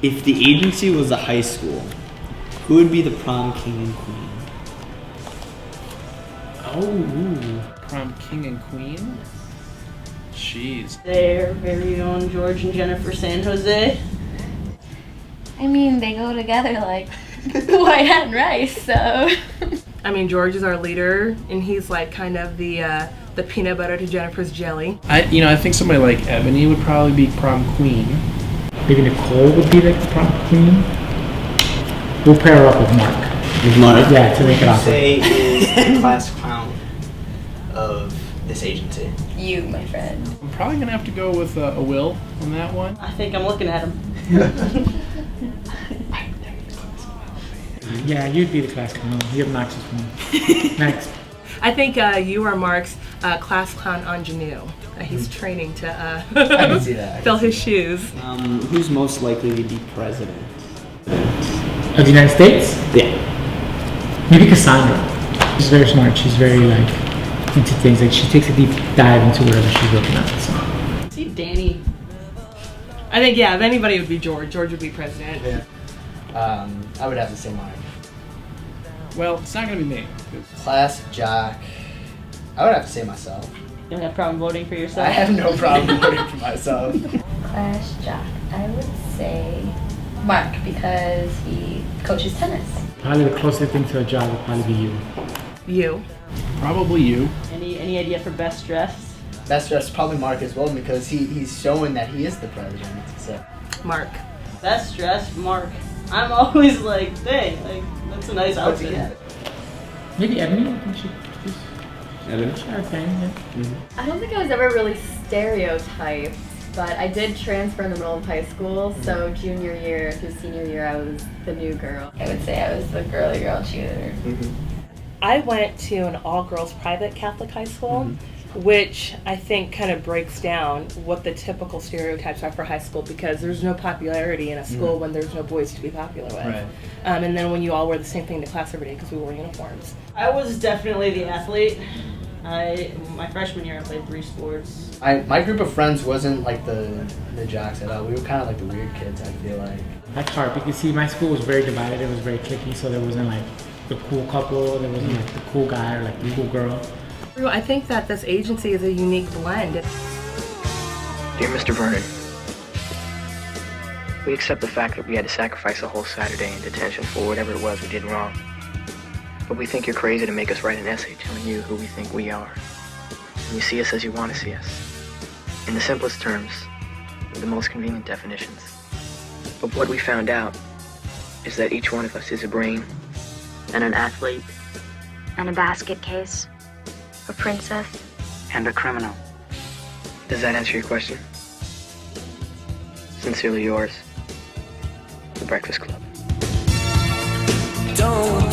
If the agency was a high school, who would be the prom king and queen? Oh, prom king and queen? Jeez. Their very own George and Jennifer San Jose. I mean, they go together like white hat and rice, so. I mean, George is our leader, and he's like kind of the peanut butter to Jennifer's jelly. I think somebody like Ebony would probably be prom queen. Maybe Nicole would be like the prom queen. We'll pair her up with Mark. With Mark? Yeah, to make it awkward. Say is the class clown of this agency. You, my friend. I'm probably gonna have to go with a Will on that one. I think I'm looking at him. Yeah, you'd be the class clown. You have Max's one. Next. I think you are Mark's class clown ingenue. He's training to I can see that. fill his shoes. Who's most likely to be president? Of the United States? Yeah. Maybe Cassandra. She's very smart. She's very into things. Like she takes a deep dive into whatever she's looking at. So. See Danny. I think, yeah, if anybody would be George. George would be president. Yeah. I would have to say mine. Well, it's not gonna be me. Class jock. I would have to say myself. You don't have a problem voting for yourself? I have no problem voting for myself. Class jock. I would say Mark because he coaches tennis. Probably the closest thing to a job would probably be you. You. Probably you. Any idea for best dressed? Best dressed probably Mark as well because he's showing that he is the president. So. Mark. Best dressed Mark. I'm always like, dang, like that's a nice What's he outfit. get? Maybe Ebony. I think she's Evan? our thing. Yeah. I don't think I was ever really stereotyped, but I did transfer in the middle of high school, so junior year through senior year I was the new girl. I would say I was the girly girl cheerleader. Mm-hmm. I went to an all-girls private Catholic high school, which I think kind of breaks down what the typical stereotypes are for high school because there's no popularity in a school when there's no boys to be popular with. Right. And then when you all wear the same thing to class every day because we wore uniforms. I was definitely the athlete. My freshman year I played 3 sports. My group of friends wasn't like the jocks at all. We were kind of like the weird kids, I feel like. That's hard because see, my school was very divided. It was very cliquey, so there wasn't like the cool couple. There wasn't like the cool guy or like the cool girl. I think that this agency is a unique blend. Dear Mr. Vernon, we accept the fact that we had to sacrifice a whole Saturday in detention for whatever it was we did wrong. But we think you're crazy to make us write an essay telling you who we think we are. And you see us as you want to see us. In the simplest terms, with the most convenient definitions. But what we found out is that each one of us is a brain and an athlete And a basket case. A princess. and a criminal. Does that answer your question? Sincerely yours, The Breakfast Club. Don't